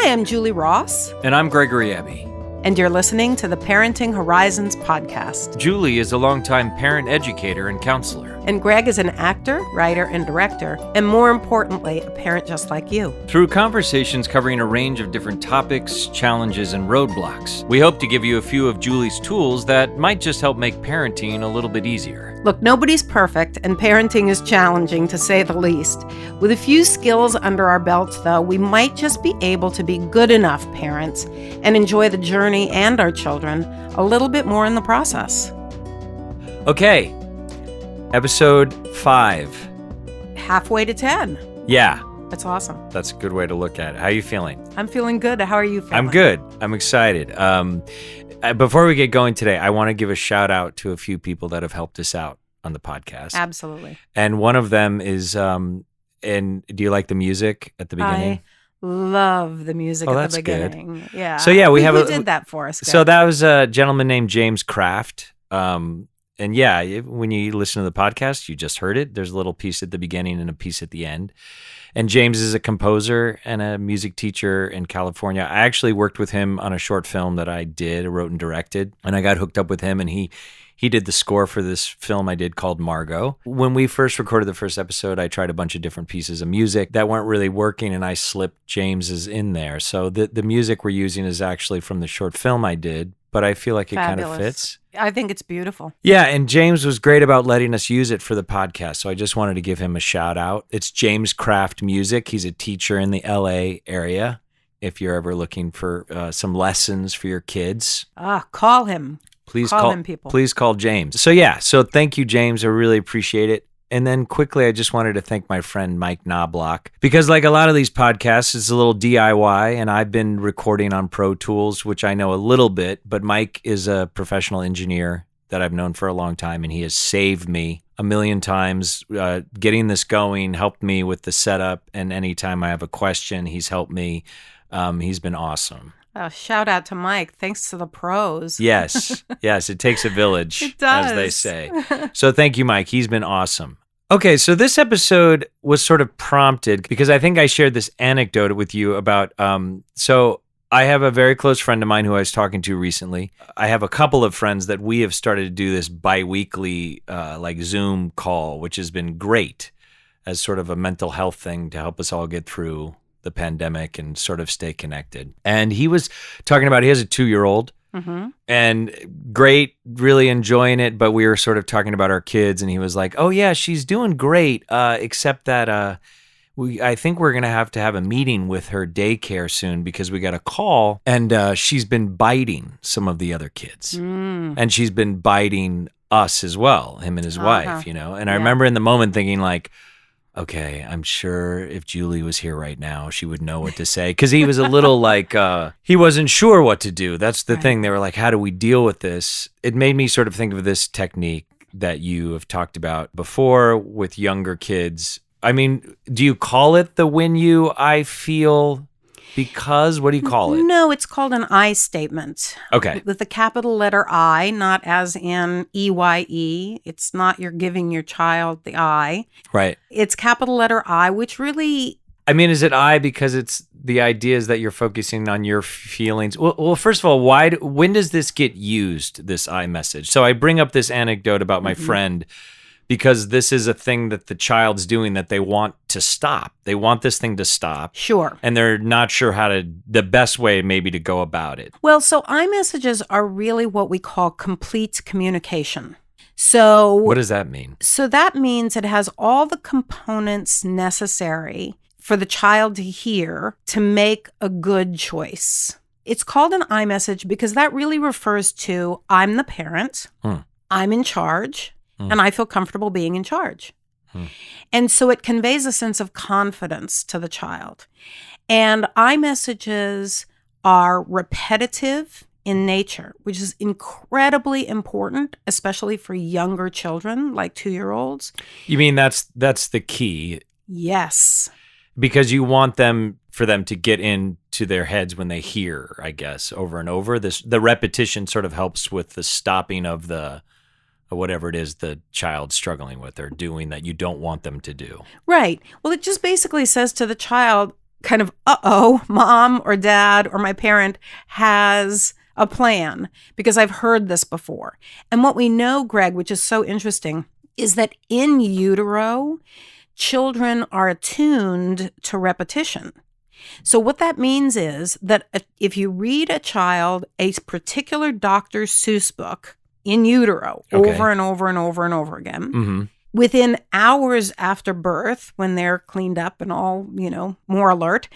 Hi, I'm Julie Ross. And I'm Gregory Abbey. And you're listening to the Parenting Horizons podcast. Julie is a longtime parent educator and counselor. And Greg is an actor, writer, and director, and more importantly, a parent just like you. Through conversations covering a range of different topics, challenges, and roadblocks, we hope to give you a few of Julie's tools that might just help make parenting a little bit easier. Look, nobody's perfect, and parenting is challenging, to say the least. With a few skills under our belts, though, we might just be able to be good enough parents and enjoy the journey and our children a little bit more in the process. Okay, episode 5. Halfway to 10. Yeah. That's awesome. That's a good way to look at it. How are you feeling? I'm feeling good. How are you feeling? I'm good. I'm excited. Before we get going today, I want to give a shout out to a few people that have helped us out on the podcast. Absolutely. And one of them is, and do you like the music at the beginning? I love the music at the beginning. Good. Yeah. So yeah, Who did that for us, Greg? So that was a gentleman named James Kraft. And yeah, when you listen to the podcast, you just heard it. There's a little piece at the beginning and a piece at the end. And James is a composer and a music teacher in California. I actually worked with him on a short film that I wrote and directed. And I got hooked up with him, and he did the score for this film I did called Margot. When we first recorded the first episode, I tried a bunch of different pieces of music that weren't really working, and I slipped James's in there. So the music we're using is actually from the short film I did, but I feel like it kind of fits. I think it's beautiful. Yeah, and James was great about letting us use it for the podcast, so I just wanted to give him a shout out. It's James Kraft Music. He's a teacher in the LA area. If you're ever looking for some lessons for your kids. Call him. Please call him, people. Please call James. So thank you, James. I really appreciate it. And then quickly, I just wanted to thank my friend Mike Knobloch, because like a lot of these podcasts, it's a little DIY, and I've been recording on Pro Tools, which I know a little bit, but Mike is a professional engineer that I've known for a long time, and he has saved me a million times getting this going, helped me with the setup, and anytime I have a question, he's helped me. He's been awesome. Shout out to Mike. Thanks to the pros. Yes. It takes a village, it does. As they say. So thank you, Mike. He's been awesome. Okay, so this episode was sort of prompted because I think I shared this anecdote with you about, so I have a very close friend of mine who I was talking to recently. I have a couple of friends that we have started to do this bi-weekly like Zoom call, which has been great as sort of a mental health thing to help us all get through the pandemic and sort of stay connected. And he was talking about, he has a 2-year-old and great, really enjoying it. But we were sort of talking about our kids, and he was like, oh yeah, she's doing great. Except that I think we're going to have a meeting with her daycare soon because we got a call, and she's been biting some of the other kids and she's been biting us as well, him and his wife, and I remember in the moment thinking like, okay, I'm sure if Julie was here right now, she would know what to say. Because he was a little like, he wasn't sure what to do. That's the thing. They were like, how do we deal with this? It made me sort of think of this technique that you have talked about before with younger kids. I mean, do you call it the when you, I feel, because? What do you call it? No, it's called an I statement. Okay. With the capital letter I, not as in EYE. It's not you're giving your child the I. Right. It's capital letter I, which really... I mean, is it I because it's the idea is that you're focusing on your feelings? Well, first of all, when does this get used, this I message? So I bring up this anecdote about my friend because this is a thing that the child's doing that they want to stop. They want this thing to stop. Sure. And they're not sure the best way maybe to go about it. Well, so iMessages are really what we call complete communication. So what does that mean? So that means it has all the components necessary for the child to hear to make a good choice. It's called an iMessage because that really refers to I'm the parent, I'm in charge, and I feel comfortable being in charge. And so it conveys a sense of confidence to the child. And iMessages are repetitive in nature, which is incredibly important, especially for younger children, like 2-year-olds. You mean that's the key? Yes. Because you want for them to get into their heads when they hear, I guess, over and over. The repetition sort of helps with the stopping of whatever it is the child's struggling with or doing that you don't want them to do. Right. Well, it just basically says to the child, kind of, uh-oh, mom or dad or my parent has a plan, because I've heard this before. And what we know, Greg, which is so interesting, is that in utero, children are attuned to repetition. So what that means is that if you read a child a particular Dr. Seuss book in utero over and over and over and over again, within hours after birth, when they're cleaned up and all, more alert,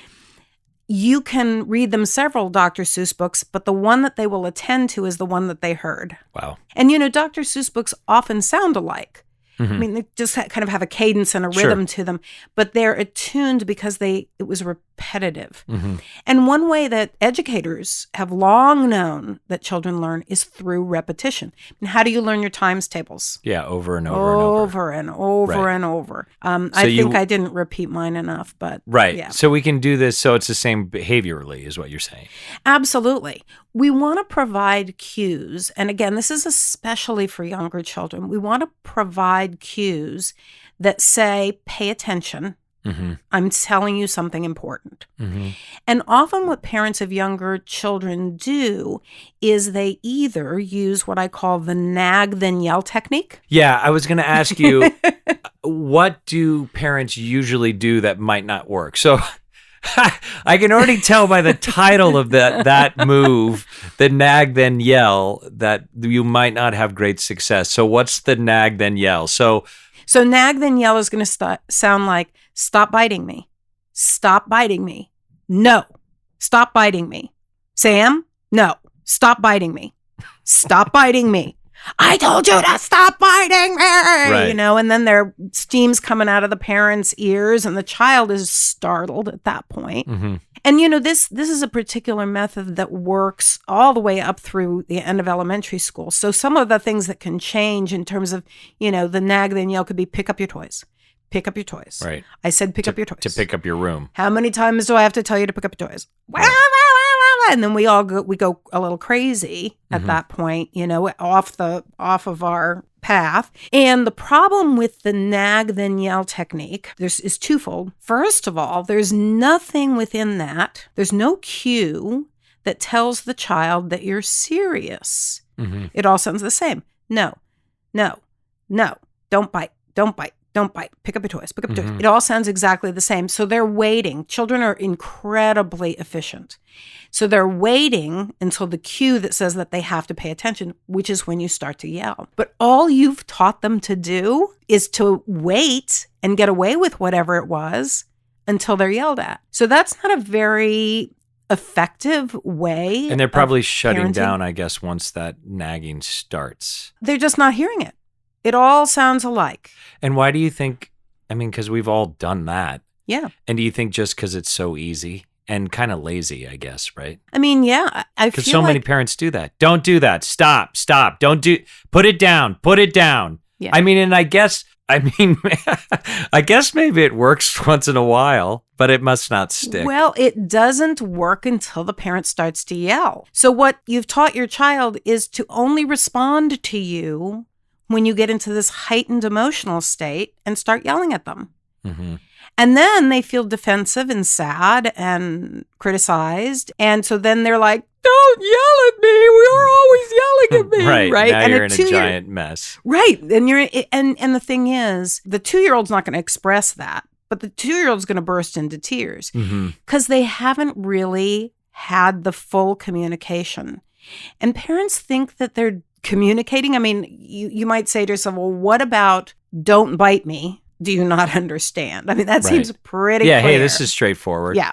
you can read them several Dr. Seuss books, but the one that they will attend to is the one that they heard. Wow. And, Dr. Seuss books often sound alike. I mean, they just kind of have a cadence and a rhythm to them, but they're attuned because it was repetitive. And one way that educators have long known that children learn is through repetition. And how do you learn your times tables? Yeah, over and over and over. Over and over and over. I think I didn't repeat mine enough, but yeah. So we can do this so it's the same behaviorally is what you're saying. Absolutely. We want to provide cues. And again, this is especially for younger children. We want to provide cues that say, pay attention. I'm telling you something important. And often what parents of younger children do is they either use what I call the nag, then yell technique. Yeah, I was going to ask you, what do parents usually do that might not work? So I can already tell by the title of that move, the nag then yell, that you might not have great success. So what's the nag then yell? So nag then yell is going to sound like, stop biting me. Stop biting me. No. Stop biting me. Sam? No. Stop biting me. Stop biting me. I told you to stop biting me. Right. And then their steam's coming out of the parents' ears and the child is startled at that point. And this is a particular method that works all the way up through the end of elementary school. So some of the things that can change in terms of, the nag then yell could be pick up your toys. Pick up your toys. Right. I said pick up your toys. To pick up your room. How many times do I have to tell you to pick up your toys? And then we go a little crazy at that point, off of our path. And the problem with the nag then yell technique is twofold. First of all, there's nothing within that. There's no cue that tells the child that you're serious. It all sounds the same. No, no, no, don't bite, don't bite. Don't bite. Pick up your toys. Pick up your toys. It all sounds exactly the same. So they're waiting. Children are incredibly efficient. So they're waiting until the cue that says that they have to pay attention, which is when you start to yell. But all you've taught them to do is to wait and get away with whatever it was until they're yelled at. So that's not a very effective way. And they're probably shutting parenting. down, I guess, once that nagging starts. They're just not hearing it. It all sounds alike. And why do you think, because we've all done that. Yeah. And do you think just because it's so easy and kind of lazy, I guess, right? Yeah. I feel because so many parents do that. Don't do that. Stop. Put it down. Yeah. And I guess maybe it works once in a while, but it must not stick. Well, it doesn't work until the parent starts to yell. So what you've taught your child is to only respond to you when you get into this heightened emotional state and start yelling at them. And then they feel defensive and sad and criticized. And so then they're like, don't yell at me. You're always yelling at me. Right. Now and you're in a giant mess. Right. And the thing is, the 2-year-old's not going to express that, but the 2-year-old's going to burst into tears because they haven't really had the full communication. And parents think that they're communicating. You might say to yourself, well, what about don't bite me? Do you not understand? That seems pretty clear. Hey, this is straightforward. Yeah.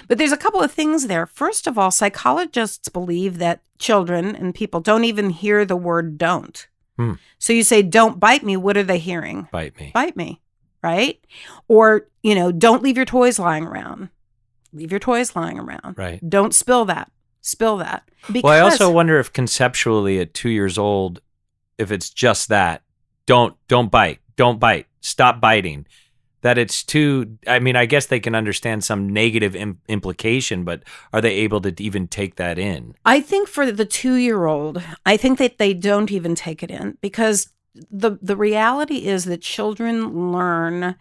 But there's a couple of things there. First of all, psychologists believe that children and people don't even hear the word don't. So you say, don't bite me. What are they hearing? Bite me. Bite me. Right? Or, don't leave your toys lying around. Leave your toys lying around. Right. Don't spill that. Because, well, I also wonder if conceptually at 2 years old, if it's just that, don't bite, stop biting, that it's too, I guess they can understand some negative implication, but are they able to even take that in? I think for the 2-year-old, I think that they don't even take it in because the reality is that children learn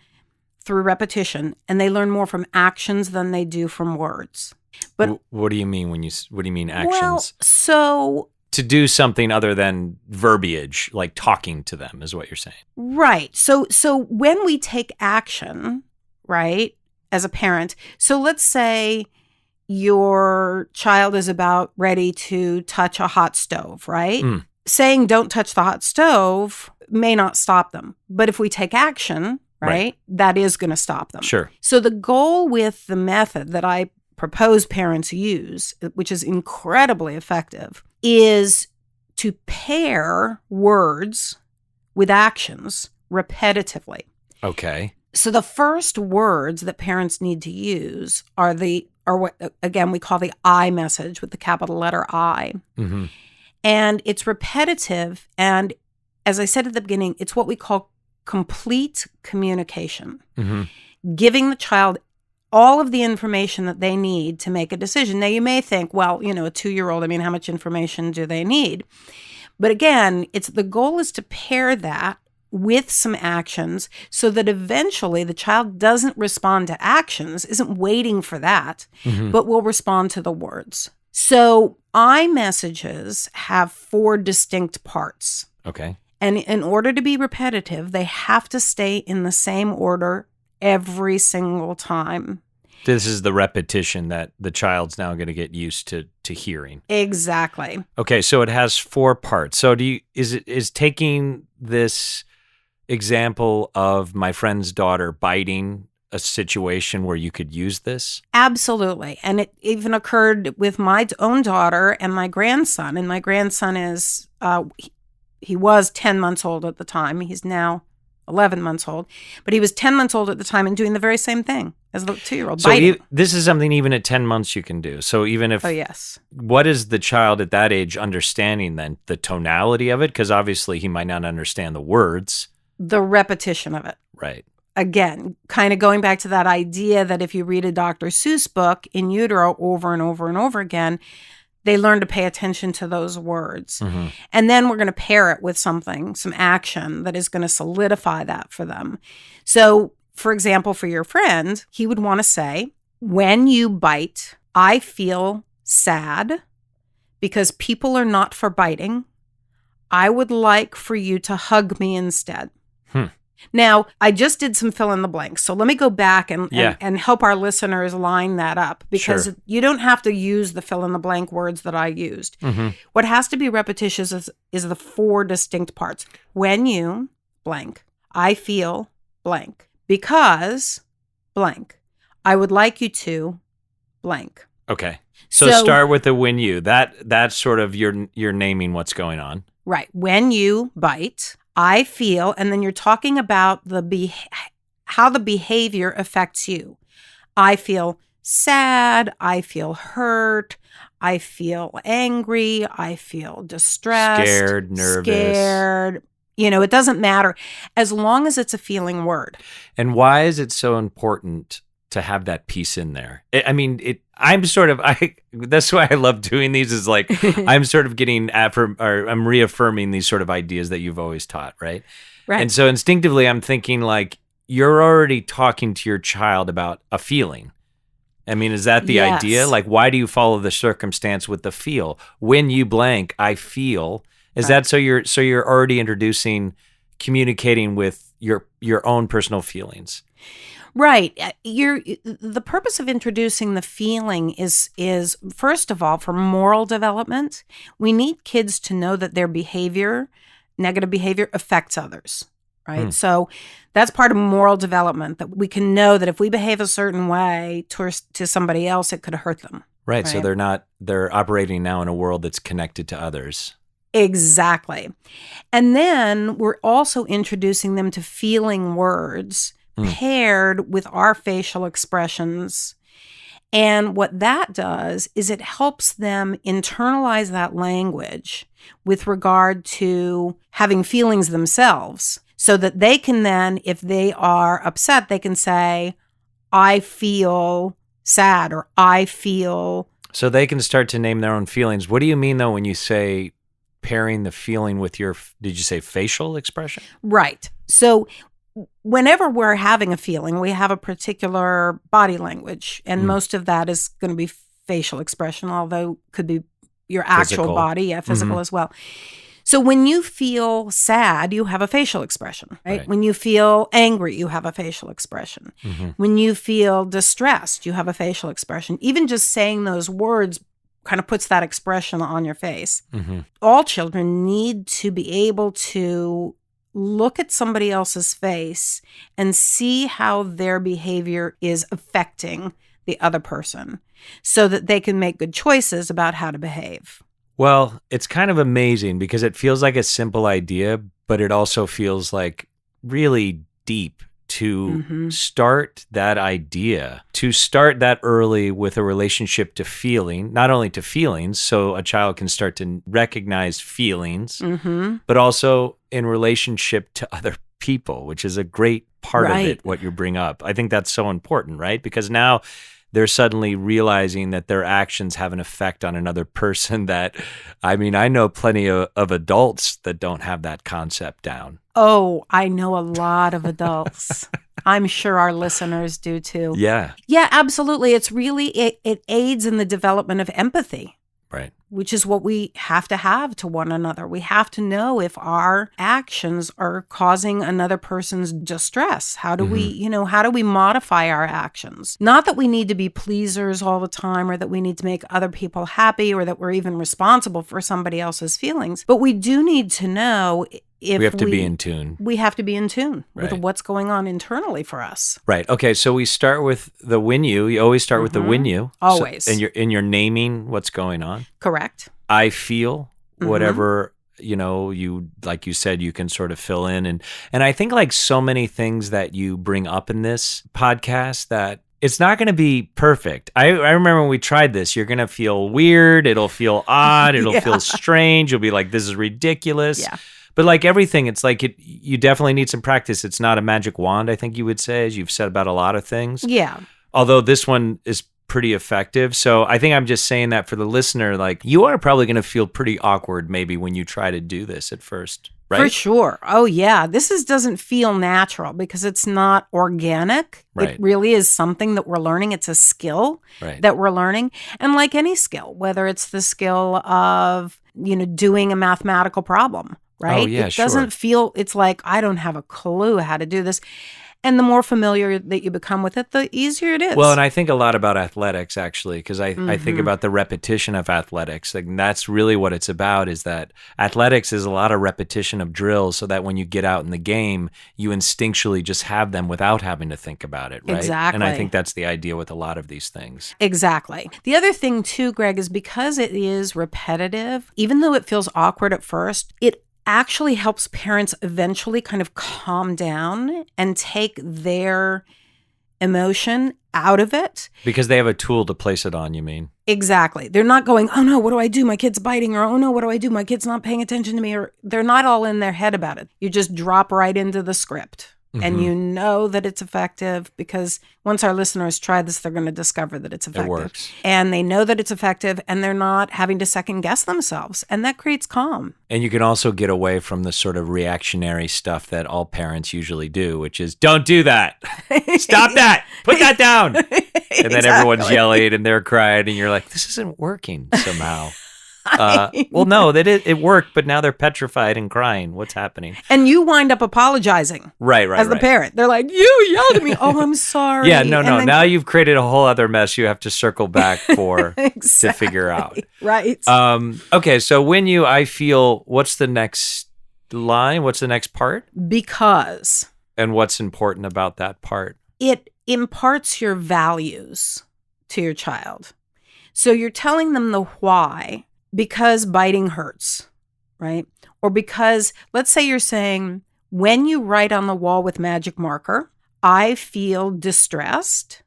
through repetition, and they learn more from actions than they do from words. But what do you mean what do you mean actions? Well, so to do something other than verbiage, like talking to them is what you're saying. Right. So when we take action, right, as a parent, so let's say your child is about ready to touch a hot stove, right? Saying don't touch the hot stove may not stop them. But if we take action, right, that is going to stop them. Sure. So the goal with the method that I propose parents use, which is incredibly effective, is to pair words with actions repetitively. Okay. So the first words that parents need to use are what again we call the I message with the capital letter I. Mm-hmm. And it's repetitive, and as I said at the beginning, it's what we call complete communication. Mm-hmm. Giving the child all of the information that they need to make a decision. Now, you may think, well, a 2-year-old, I mean, how much information do they need? But again, the goal is to pair that with some actions so that eventually the child doesn't respond to actions, isn't waiting for that, but will respond to the words. So iMessages have 4 distinct parts. Okay. And in order to be repetitive, they have to stay in the same order every single time. This is the repetition that the child's now going to get used to hearing. Exactly. Okay, so it has 4 parts. So is taking this example of my friend's daughter biting a situation where you could use this? Absolutely. And it even occurred with my own daughter and my grandson. And my grandson is, he was 10 months old at the time. He's now 11 months old. But he was 10 months old at the time and doing the very same thing as the 2-year-old, biting. So this is something even at 10 months you can do. So even if... Oh, yes. What is the child at that age understanding then? The tonality of it? Because obviously he might not understand the words. The repetition of it. Right. Again, kind of going back to that idea that if you read a Dr. Seuss book in utero over and over and over again, they learn to pay attention to those words. Mm-hmm. And then we're going to pair it with some action that is going to solidify that for them. So, for example, for your friend, he would want to say, when you bite, I feel sad because people are not for biting. I would like for you to hug me instead. Now, I just did some fill in the blanks. So let me go back and help our listeners line that up, because you don't have to use the fill in the blank words that I used. Mm-hmm. What has to be repetitious is the 4 distinct parts. When you blank, I feel blank because blank. I would like you to blank. Okay. So start with the when you. That's sort of you're naming what's going on. Right. When you bite, I feel, and then you're talking about how the behavior affects you. I feel sad. I feel hurt. I feel angry. I feel distressed. Scared, nervous. It doesn't matter as long as it's a feeling word. And why is it so important to have that piece in there? That's why I love doing these, is like, I'm sort of I'm reaffirming these sort of ideas that you've always taught, right? Right. And so instinctively, I'm thinking like, you're already talking to your child about a feeling. I mean, is that the idea? Like, why do you follow the circumstance with the feel? When you blank, I feel. Is that so you're already communicating with your own personal feelings? Right. The purpose of introducing the feeling is first of all, for moral development. We need kids to know that their negative behavior affects others, right? So that's part of moral development, that we can know that if we behave a certain way to somebody else, it could hurt them. Right. So they're operating now in a world that's connected to others. Exactly. And then we're also introducing them to feeling words paired with our facial expressions. And what that does is it helps them internalize that language with regard to having feelings themselves, so that they can then, if they are upset, they can say, I feel sad, or I feel... So they can start to name their own feelings. What do you mean, though, when you say pairing the feeling with your, did you say facial expression? Right. So whenever we're having a feeling, we have a particular body language, and most of that is going to be facial expression, although could be your actual Physical. body, physical as well. So when you feel sad, you have a facial expression, right? When you feel angry, you have a facial expression. When you feel distressed, you have a facial expression. Even just saying those words kind of puts that expression on your face. All children need to be able to look at somebody else's face and see how their behavior is affecting the other person so that they can make good choices about how to behave. Well, it's kind of amazing because it feels like a simple idea, but it also feels like really deep to start that idea, to start that early with a relationship to feeling, not only to feelings, so a child can start to recognize feelings, but also in relationship to other people, which is a great part of it, what you bring up. I think that's so important, right? Because now they're suddenly realizing that their actions have an effect on another person that, I mean, I know plenty of adults that don't have that concept down. Oh, I know a lot of adults. I'm sure our listeners do too. Yeah. Yeah, absolutely. It's really, it aids in the development of empathy. Right. Which is what we have to one another. We have to know if our actions are causing another person's distress. How do we, how do we modify our actions? Not that we need to be pleasers all the time or that we need to make other people happy or that we're even responsible for somebody else's feelings, but we do need to know if we have to be in tune. We have to be in tune with what's going on internally for us. Right. Okay. So we start with the when you. You always start with the when you. Always. So, and you're naming what's going on. Correct. I feel whatever, you, like you said, you can sort of fill in. And I think like so many things that you bring up in this podcast that it's not going to be perfect. I remember when we tried this, you're going to feel weird. It'll feel odd. It'll feel strange. You'll be like, this is ridiculous. Yeah. But like everything, it's like you definitely need some practice. It's not a magic wand, I think you would say, as you've said about a lot of things. Yeah. Although this one is pretty effective. So I think I'm just saying that for the listener, like you are probably going to feel pretty awkward maybe when you try to do this at first, right? For sure. Oh, yeah. This doesn't feel natural because it's not organic. Right. It really is something that we're learning. It's a skill that we're learning. And like any skill, whether it's the skill of, doing a mathematical problem, right? Oh, yeah, it doesn't feel, it's like, I don't have a clue how to do this. And the more familiar that you become with it, the easier it is. Well, and I think a lot about athletics, actually, because I think about the repetition of athletics. Like that's really what it's about, is that athletics is a lot of repetition of drills so that when you get out in the game, you instinctually just have them without having to think about it, right? Exactly. And I think that's the idea with a lot of these things. Exactly. The other thing too, Greg, is because it is repetitive, even though it feels awkward at first, it actually helps parents eventually kind of calm down and take their emotion out of it. Because they have a tool to place it on, you mean? Exactly. They're not going, oh no, what do I do? My kid's biting, or oh no, what do I do? My kid's not paying attention to me, or they're not all in their head about it. You just drop right into the script. And you know that it's effective because once our listeners try this, they're going to discover that it's effective. It works. And they know that it's effective and they're not having to second guess themselves. And that creates calm. And you can also get away from the sort of reactionary stuff that all parents usually do, which is, don't do that. Stop that. Put that down. And then everyone's yelling and they're crying and you're like, this isn't working somehow. Well, no, it worked, but now they're petrified and crying. What's happening? And you wind up apologizing. Right. As the parent. They're like, you yelled at me. Oh, I'm sorry. Yeah, no. Now you've created a whole other mess you have to circle back for to figure out. Right. Okay, so when I feel, what's the next line? What's the next part? Because. And what's important about that part? It imparts your values to your child. So you're telling them the why. Because biting hurts, right? Or because, let's say you're saying, when you write on the wall with magic marker, I feel distressed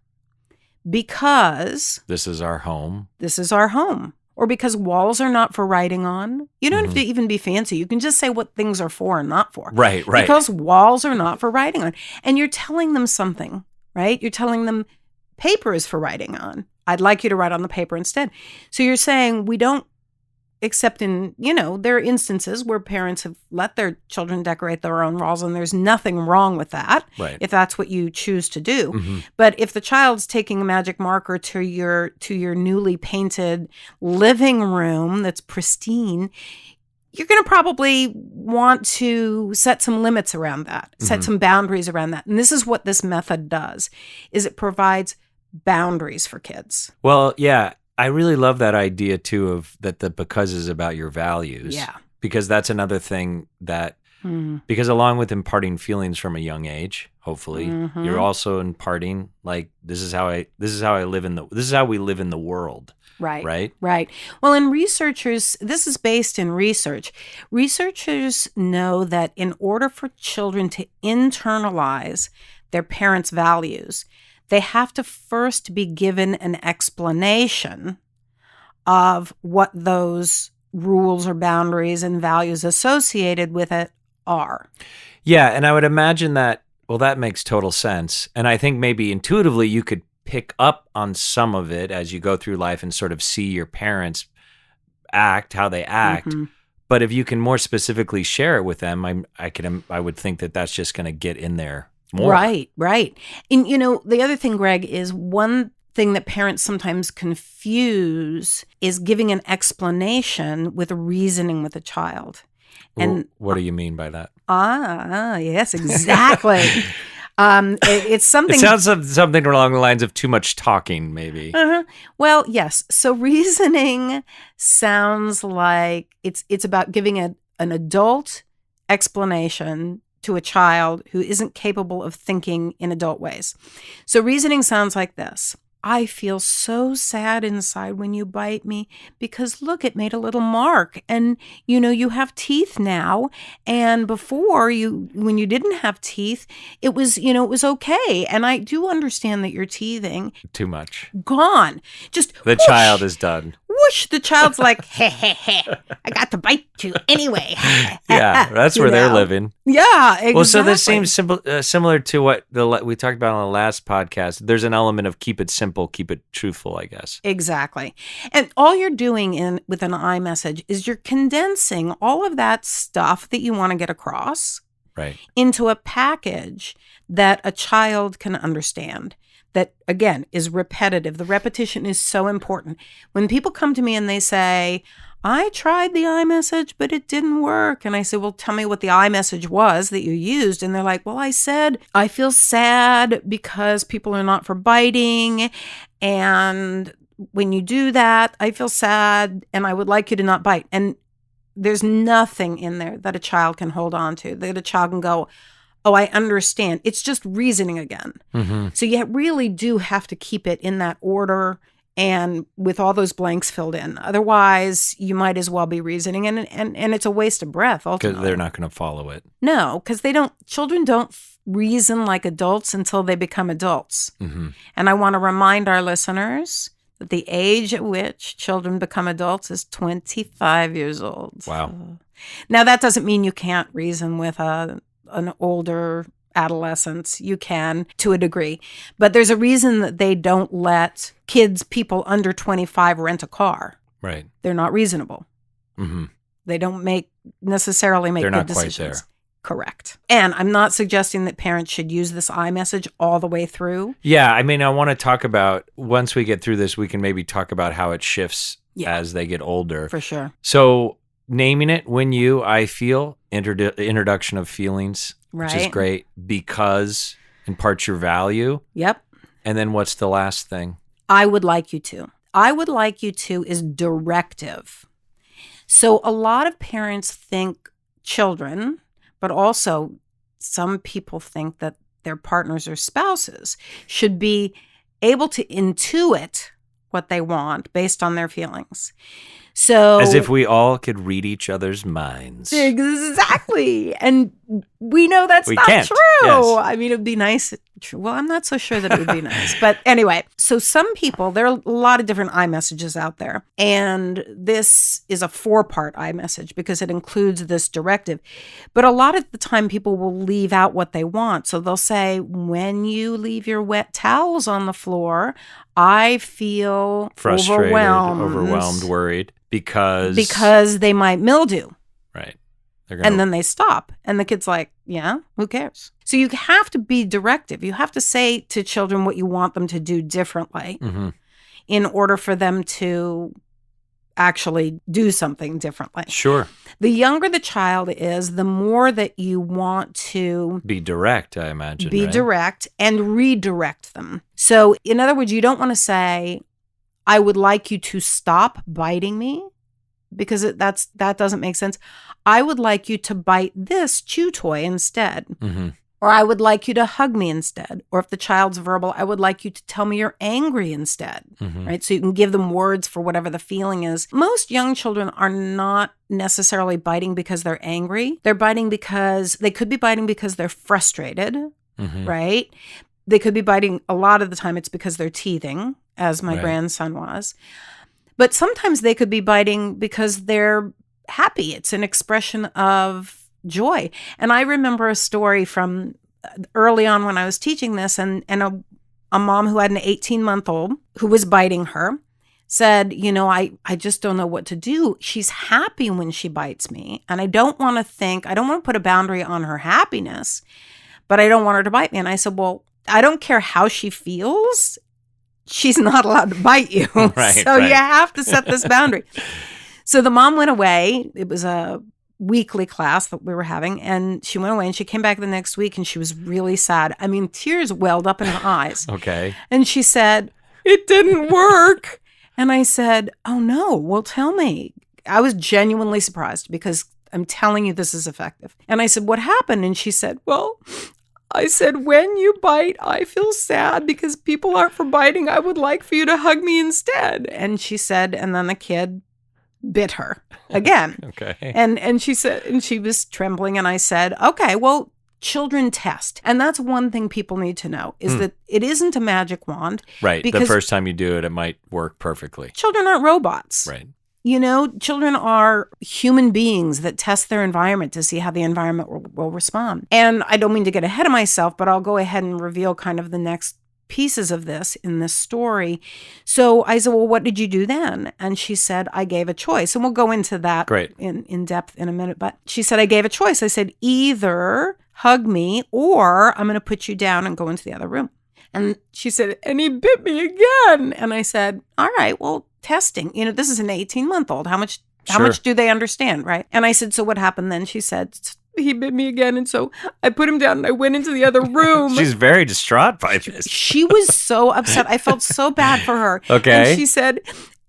because... This is our home. This is our home. Or because walls are not for writing on. You don't have to even be fancy. You can just say what things are for and not for. Right. Because walls are not for writing on. And you're telling them something, right? You're telling them paper is for writing on. I'd like you to write on the paper instead. So you're saying we don't except in, there are instances where parents have let their children decorate their own walls, and there's nothing wrong with that, Right. if that's what you choose to do. But if the child's taking a magic marker to your newly painted living room that's pristine, you're going to probably want to set some limits around that, set some boundaries around that. And this is what this method does, is it provides boundaries for kids. Well, yeah. I really love that idea too of that the because is about your values. Yeah. Because that's another thing that because along with imparting feelings from a young age, hopefully, you're also imparting like this is how we live in the world. Right. Right? Right. Well, this is based in research. Researchers know that in order for children to internalize their parents' values, they have to first be given an explanation of what those rules or boundaries and values associated with it are. Yeah, and I would imagine that, well, that makes total sense. And I think maybe intuitively you could pick up on some of it as you go through life and sort of see your parents act, how they act. But if you can more specifically share it with them, I would think that that's just going to get in there more. Right. And, the other thing, Greg, is one thing that parents sometimes confuse is giving an explanation with reasoning with a child. And what do you mean by that? Yes, exactly. It's something. It sounds something along the lines of too much talking, maybe. Well, yes. So reasoning sounds like it's about giving an adult explanation to a child who isn't capable of thinking in adult ways. So reasoning sounds like this. I feel so sad inside when you bite me because look, it made a little mark, and you have teeth now, and before when you didn't have teeth, it was okay, and I do understand that you're teething. Too much. Gone. Just the whoosh, child is done. Whoosh, the child's like, hey, I got to bite you anyway. Yeah, that's where they're living. Yeah, exactly. Well, so this seems similar to what we talked about on the last podcast. There's an element of keep it simple, keep it truthful, I guess. Exactly. And all you're doing with an iMessage is you're condensing all of that stuff that you want to get across into a package that a child can understand. That, again, is repetitive. The repetition is so important. When people come to me and they say, I tried the iMessage, but it didn't work. And I say, well, tell me what the iMessage was that you used. And they're like, well, I said, I feel sad because people are not for biting. And when you do that, I feel sad and I would like you to not bite. And there's nothing in there that a child can hold on to, that a child can go, oh, I understand. It's just reasoning again. So you really do have to keep it in that order and with all those blanks filled in. Otherwise, you might as well be reasoning, and it's a waste of breath, ultimately. Because they're not going to follow it. No, because children don't reason like adults until they become adults. And I want to remind our listeners that the age at which children become adults is 25 years old. Wow. Now, that doesn't mean you can't reason with an older adolescent. You can, to a degree. But there's a reason that they don't let people under 25 rent a car. Right. They're not reasonable. They don't necessarily make They're good not decisions. quite there. Correct. And I'm not suggesting that parents should use this iMessage all the way through. Yeah, I mean, I want to talk about, once we get through this, we can maybe talk about how it shifts as they get older. For sure. So naming it, when I feel, introduction of feelings, which is great, because imparts your value. Yep. And then what's the last thing? I would like you to. I would like you to is directive. So a lot of parents think children, but also some people think that their partners or spouses should be able to intuit what they want based on their feelings. So as if we all could read each other's minds. Exactly. And we know that's not can't. true. Yes. I mean, it would be nice. Well, I'm not so sure that it would be nice. But anyway, so some people, there are a lot of different iMessages out there. And this is a 4-part iMessage because it includes this directive. But a lot of the time, people will leave out what they want. So they'll say, when you leave your wet towels on the floor, I feel Frustrated, overwhelmed, worried because they might mildew. Right. And then they stop. And the kid's like, yeah, who cares? So you have to be directive. You have to say to children what you want them to do differently in order for them to actually do something differently. Sure. The younger the child is, the more that you want to be direct, I imagine. Be right? direct and redirect them. So in other words, you don't want to say, I would like you to stop biting me, because that doesn't make sense. I would like you to bite this chew toy instead. Or I would like you to hug me instead. Or if the child's verbal, I would like you to tell me you're angry instead, right? So you can give them words for whatever the feeling is. Most young children are not necessarily biting because they're angry. They're biting because they could be biting because they're frustrated, right? They could be biting a lot of the time. It's because they're teething, as my grandson was. But sometimes they could be biting because they're happy. It's an expression of joy. And I remember a story from early on when I was teaching this, and a mom who had an 18-month-old who was biting her said, I just don't know what to do. She's happy when she bites me. And I don't want to put a boundary on her happiness, but I don't want her to bite me. And I said, well, I don't care how she feels. She's not allowed to bite you. You have to set this boundary. So the mom went away. It was a weekly class that we were having, and she went away, and she came back the next week, and she was really sad. I mean, tears welled up in her eyes. Okay. And she said, it didn't work. And I said, oh no, well, tell me. I was genuinely surprised because I'm telling you this is effective. And I said, what happened? And she said, well, I said, when you bite, I feel sad because people aren't for biting. I would like for you to hug me instead. And she said, and then the kid bit her again. Okay. And she said, and she was trembling. And I said, okay, well, children test. And that's one thing people need to know is that it isn't a magic wand. Right. The first time you do it, it might work perfectly. Children aren't robots. Right. Children are human beings that test their environment to see how the environment will respond. And I don't mean to get ahead of myself, but I'll go ahead and reveal kind of the next pieces of this in this story. So I said, well, what did you do then? And she said, I gave a choice. And we'll go into that in depth in a minute. But she said, I gave a choice. I said, either hug me or I'm going to put you down and go into the other room. And she said, and he bit me again. And I said, all right, well, testing. This is an 18-month-old. How much do they understand, right? And I said, so what happened then? She said, he bit me again. And so I put him down and I went into the other room. She's very distraught by this. She was so upset. I felt so bad for her. Okay. And she said,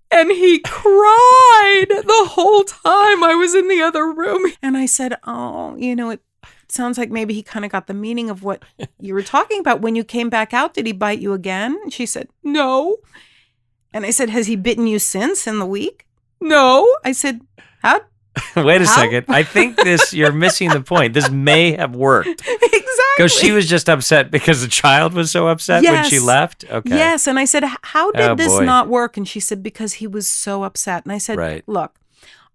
and he cried the whole time I was in the other room. And I said, oh, it sounds like maybe he kind of got the meaning of what you were talking about. When you came back out, did he bite you again? And she said, no. And I said, has he bitten you since in the week? No. I said, how? Wait a second. I think you're missing the point. This may have worked. Exactly. Because she was just upset because the child was so upset when she left? Okay. Yes. And I said, how did this not work? And she said, because he was so upset. And I said, look,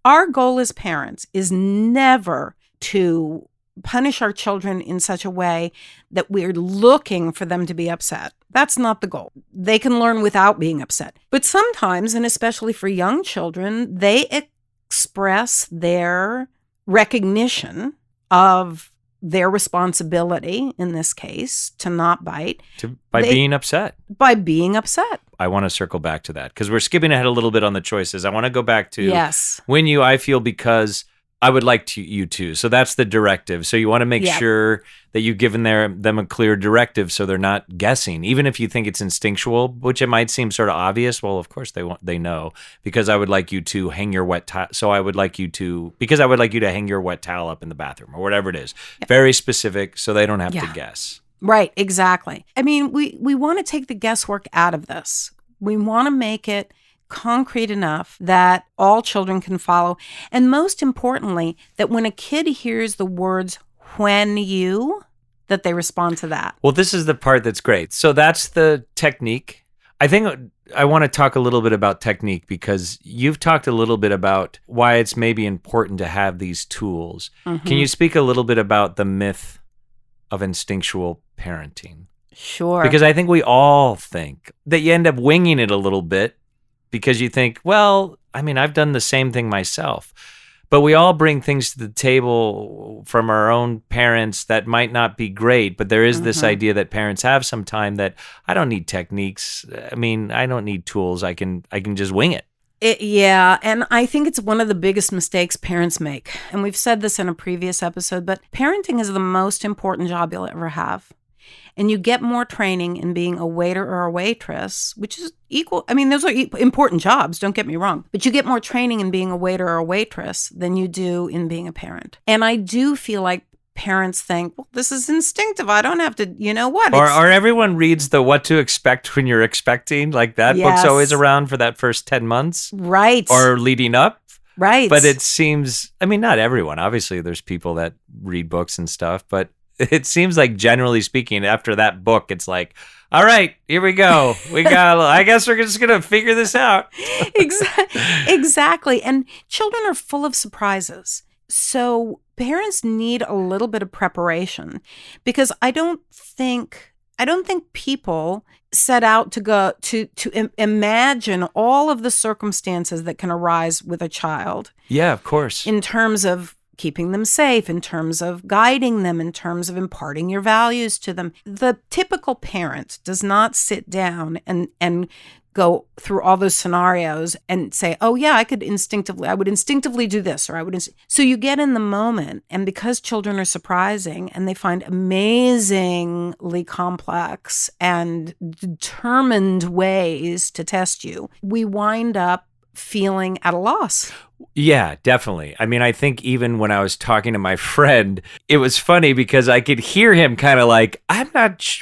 our goal as parents is never to punish our children in such a way that we're looking for them to be upset. That's not the goal. They can learn without being upset. But sometimes, and especially for young children, they express their recognition of their responsibility, in this case, to not bite. By being upset. By being upset. I want to circle back to that because we're skipping ahead a little bit on the choices. I want to go back to when I feel because I would like you to. So that's the directive. So you want to make sure that you've given them a clear directive so they're not guessing. Even if you think it's instinctual, which it might seem sort of obvious. Well, of course they know. Because I would like you to hang your wet towel. So I would like you to hang your wet towel up in the bathroom or whatever it is. Very specific so they don't have to guess. Right, exactly. I mean, we want to take the guesswork out of this. We want to make it concrete enough that all children can follow. And most importantly, that when a kid hears the words when you, that they respond to that. Well, this is the part that's great. So that's the technique. I think I want to talk a little bit about technique because you've talked a little bit about why it's maybe important to have these tools. Mm-hmm. Can you speak a little bit about the myth of instinctual parenting? Sure. Because I think we all think that you end up winging it a little bit because you think, well, I mean, I've done the same thing myself. But we all bring things to the table from our own parents that might not be great. But there is this idea that parents have some time that I don't need techniques. I mean, I don't need tools. I can just wing it. Yeah, and I think it's one of the biggest mistakes parents make. And we've said this in a previous episode, but parenting is the most important job you'll ever have. And you get more training in being a waiter or a waitress, which is equal. I mean, those are important jobs, don't get me wrong. But you get more training in being a waiter or a waitress than you do in being a parent. And I do feel like parents think, well, this is instinctive. I don't have to, you know what? Or everyone reads the What to Expect When You're Expecting. Like that book's always around for that first 10 months. Right. Or leading up. Right. But it seems, I mean, not everyone. Obviously, there's people that read books and stuff, but it seems like generally speaking, after that book, it's like, all right, here we go. I guess we're just going to figure this out. Exactly. And children are full of surprises. So parents need a little bit of preparation because I don't think people set out to go to imagine all of the circumstances that can arise with a child. Yeah, of course. In terms of keeping them safe, in terms of guiding them, in terms of imparting your values to them. The typical parent does not sit down and go through all those scenarios and say, oh yeah, I would instinctively do this, or so you get in the moment. And because children are surprising and they find amazingly complex and determined ways to test you, we wind up feeling at a loss. Yeah, definitely. I mean, I think even when I was talking to my friend, it was funny because I could hear him kind of like,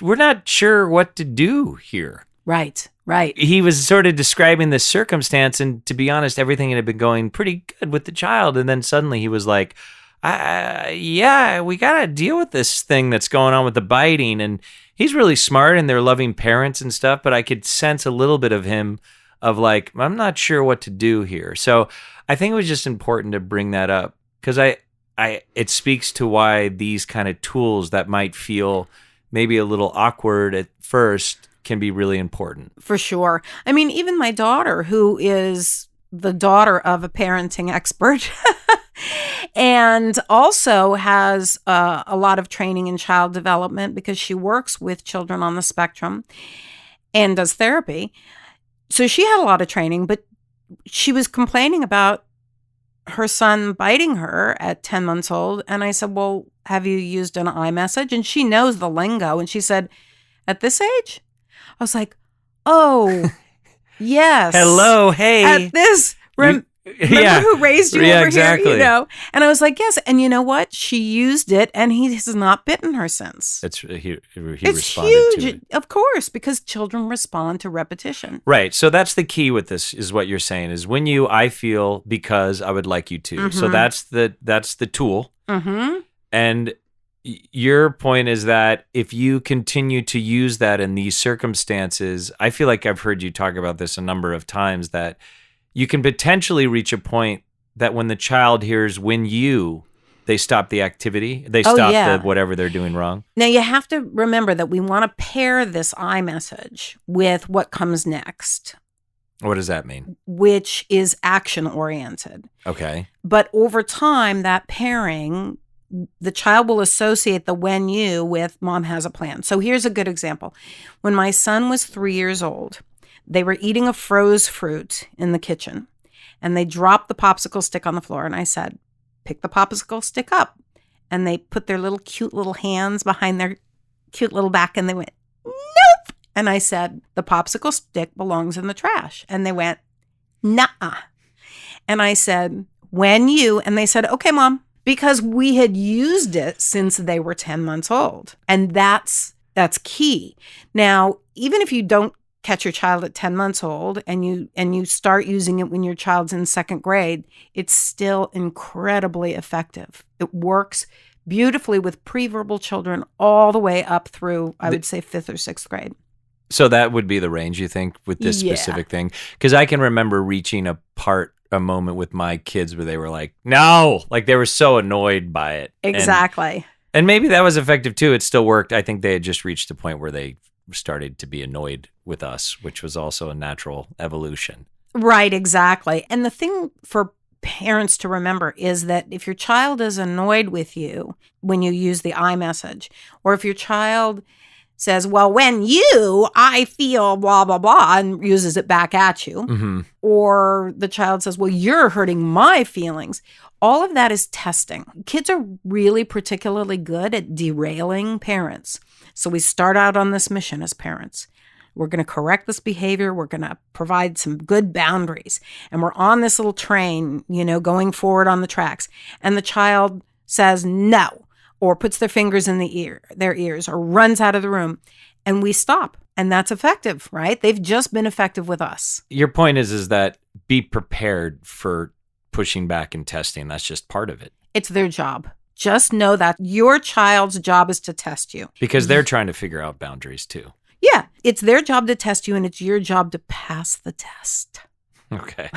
we're not sure what to do here. Right. He was sort of describing this circumstance, and to be honest, everything had been going pretty good with the child. And then suddenly he was like, yeah, we got to deal with this thing that's going on with the biting. And he's really smart and they're loving parents and stuff, but I could sense a little bit of him of like, I'm not sure what to do here. So I think it was just important to bring that up because it speaks to why these kind of tools that might feel maybe a little awkward at first can be really important. For sure. I mean, even my daughter, who is the daughter of a parenting expert and also has a lot of training in child development because she works with children on the spectrum and does therapy. So she had a lot of training, but she was complaining about her son biting her at 10 months old. And I said, well, have you used an iMessage? And she knows the lingo. And she said, at this age? I was like, oh, yes. Hello, hey. At this, remember who raised you over exactly. here, you know? And I was like, yes. And you know what? She used it and he has not bitten her since. He it's responded huge, to it. Of course, because children respond to repetition. Right. So that's the key with this is what you're saying is when I feel because I would like you to. Mm-hmm. So that's the tool. Mm-hmm. And your point is that if you continue to use that in these circumstances, I feel like I've heard you talk about this a number of times that you can potentially reach a point that when the child hears when they stop the activity, they stop the whatever they're doing wrong. Now you have to remember that we want to pair this iMessage with what comes next. What does that mean? Which is action oriented. Okay. But over time, that pairing, the child will associate the when you with mom has a plan. So here's a good example. When my son was 3 years old, they were eating a froze fruit in the kitchen and they dropped the popsicle stick on the floor. And I said, pick the popsicle stick up. And they put their little cute little hands behind their cute little back and they went, nope. And I said, the popsicle stick belongs in the trash. And they went, nah. And I said, and they said, okay, mom, because we had used it since they were 10 months old. And that's key. Now, even if you don't catch your child at 10 months old and you start using it when your child's in second grade, it's still incredibly effective. It works beautifully with pre-verbal children all the way up through, I would say, 5th or 6th grade. So that would be the range, you think, with this specific thing? Because I can remember reaching a moment with my kids where they were like, no, like they were so annoyed by it. Exactly. And maybe that was effective too. It still worked. I think they had just reached the point where they started to be annoyed with us, which was also a natural evolution. Right, exactly. And the thing for parents to remember is that if your child is annoyed with you when you use the I message, or if your child says, well, I feel blah, blah, blah, and uses it back at you, Mm-hmm. or the child says, well, you're hurting my feelings. All of that is testing. Kids are really particularly good at derailing parents. So we start out on this mission as parents. We're going to correct this behavior. We're going to provide some good boundaries. And we're on this little train, going forward on the tracks. And the child says no, or puts their fingers in their ears, or runs out of the room. And we stop. And that's effective, right? They've just been effective with us. Your point is that be prepared for pushing back and testing. That's just part of it. It's their job. Just know that your child's job is to test you. Because they're trying to figure out boundaries too. Yeah, it's their job to test you, and it's your job to pass the test. Okay.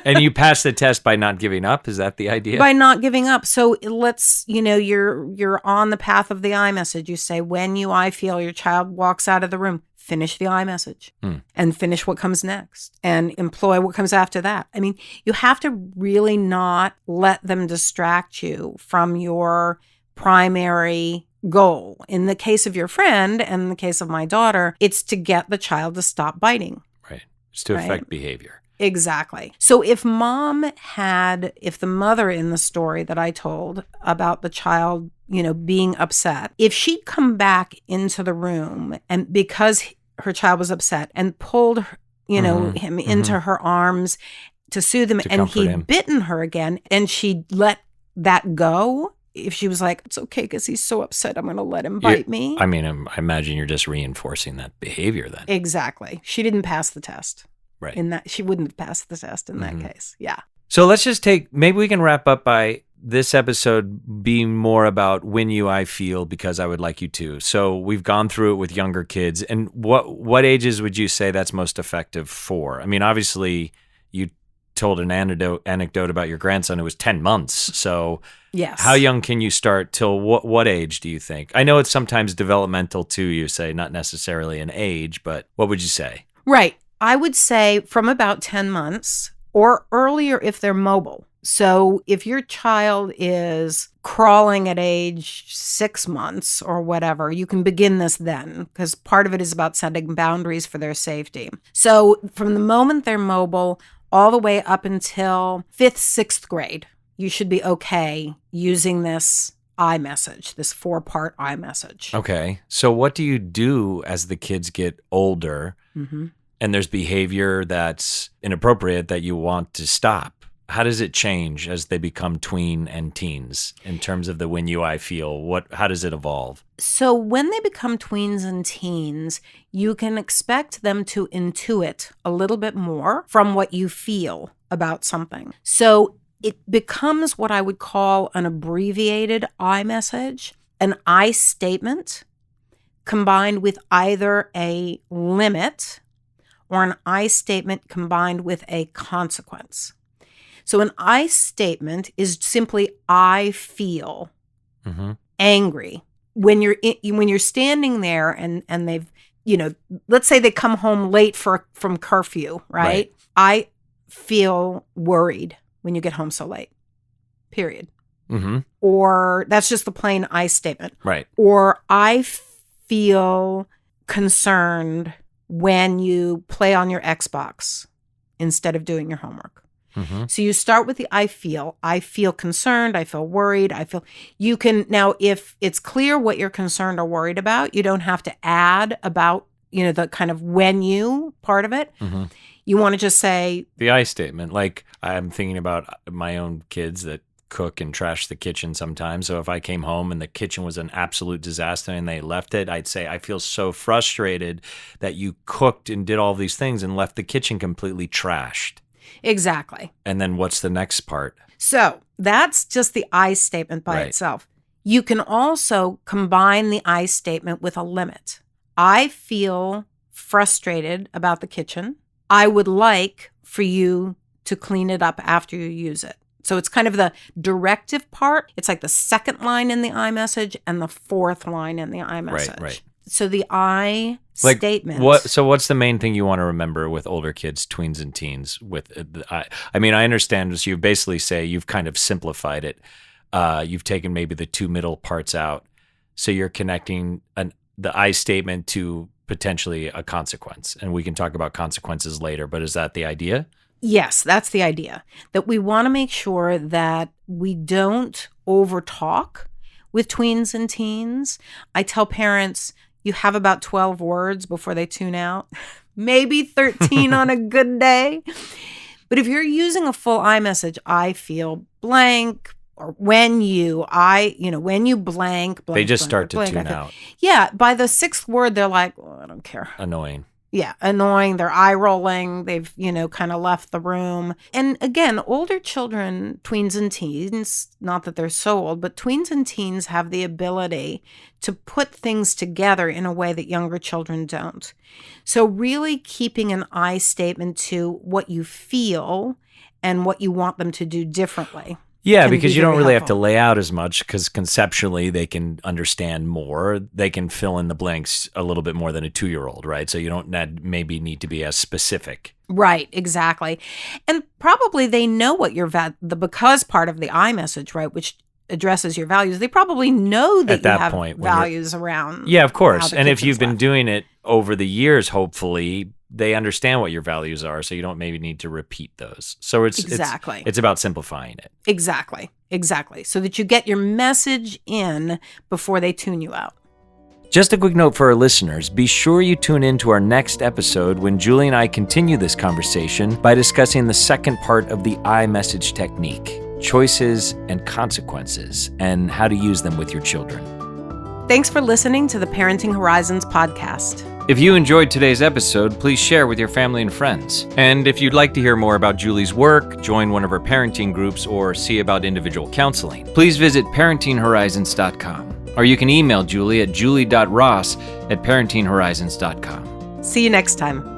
And you pass the test by not giving up? Is that the idea? By not giving up. So let's, you're on the path of the I message. You say, I feel your child walks out of the room, finish the I message and finish what comes next and employ what comes after that. I mean, you have to really not let them distract you from your primary goal. In the case of your friend and in the case of my daughter, it's to get the child to stop biting. Right. It's to affect behavior. Exactly. So if the mother in the story that I told about the child, being upset, if she'd come back into the room and because her child was upset and pulled, him into her arms to soothe him, and he'd bitten her again and she'd let that go, if she was like, it's okay because he's so upset, I'm going to let him bite me. I mean, I imagine you're just reinforcing that behavior then. Exactly. She didn't pass the test. Right. She wouldn't have passed the test in that case. Yeah. So let's just maybe we can wrap up by this episode being more about when I feel because I would like you to. So we've gone through it with younger kids. And what ages would you say that's most effective for? I mean, obviously you told an anecdote about your grandson who was 10 months. So yes. How young can you start till what age do you think? I know it's sometimes developmental too, you say, not necessarily an age, but what would you say? Right. I would say from about 10 months or earlier if they're mobile. So if your child is crawling at age 6 months or whatever, you can begin this then because part of it is about setting boundaries for their safety. So from the moment they're mobile all the way up until 5th, 6th grade, you should be okay using this iMessage, this 4-part iMessage. Okay. So what do you do as the kids get older and there's behavior that's inappropriate that you want to stop? How does it change as they become tween and teens in terms of the when I feel? How does it evolve? So when they become tweens and teens, you can expect them to intuit a little bit more from what you feel about something. So it becomes what I would call an abbreviated I message, an I statement combined with either a limit or an I statement combined with a consequence. So an I statement is simply I feel angry. When you're standing there and they've, let's say they come home late from curfew, right? I feel worried when you get home so late, period. Or that's just the plain I statement. Right. Or I feel concerned when you play on your Xbox instead of doing your homework. So you start with the I feel concerned, I feel worried, you can, now if it's clear what you're concerned or worried about, you don't have to add about, the kind of when you part of it. You want to just say the I statement. Like I'm thinking about my own kids that cook and trash the kitchen sometimes. So if I came home and the kitchen was an absolute disaster and they left it, I'd say, I feel so frustrated that you cooked and did all these things and left the kitchen completely trashed. Exactly. And then what's the next part? So that's just the I statement by itself. You can also combine the I statement with a limit. I feel frustrated about the kitchen. I would like for you to clean it up after you use it. So it's kind of the directive part. It's like the second line in the I message and the fourth line in the I message. Right. So the I statement. What's the main thing you want to remember with older kids, tweens and teens? I mean, I understand. So you basically say you've kind of simplified it. You've taken maybe the two middle parts out. So you're connecting the I statement to potentially a consequence. And we can talk about consequences later, but is that the idea? Yes, that's the idea. That we want to make sure that we don't overtalk with tweens and teens. I tell parents, you have about 12 words before they tune out, maybe 13 on a good day. But if you're using a full I message, I feel blank, or when you blank, they just start to blank, tune out. Yeah, by the sixth word, they're like, oh, I don't care. Annoying. Yeah, annoying. They're eye rolling. They've, kind of left the room. And again, older children, tweens and teens, not that they're so old, but tweens and teens have the ability to put things together in a way that younger children don't. So really keeping an I statement to what you feel and what you want them to do differently. Yeah, because you don't really have to helpful. lay out as much because conceptually they can understand more. They can fill in the blanks a little bit more than a 2-year-old, right? So you don't maybe need to be as specific. Right, exactly. And probably they know what the because part of the I message, right, which addresses your values. They probably know that At that you have point, values around. Yeah, of course. how the And if kitchen's you've been left. doing it over the years, hopefully they understand what your values are, so you don't maybe need to repeat those. So Exactly. it's about simplifying it. Exactly. So that you get your message in before they tune you out. Just a quick note for our listeners, be sure you tune in to our next episode when Julie and I continue this conversation by discussing the second part of the I message technique, choices and consequences, and how to use them with your children. Thanks for listening to the Parenting Horizons podcast. If you enjoyed today's episode, please share with your family and friends. And if you'd like to hear more about Julie's work, join one of her parenting groups, or see about individual counseling, please visit parentinghorizons.com. Or you can email Julie at julie.ross@parentinghorizons.com. See you next time.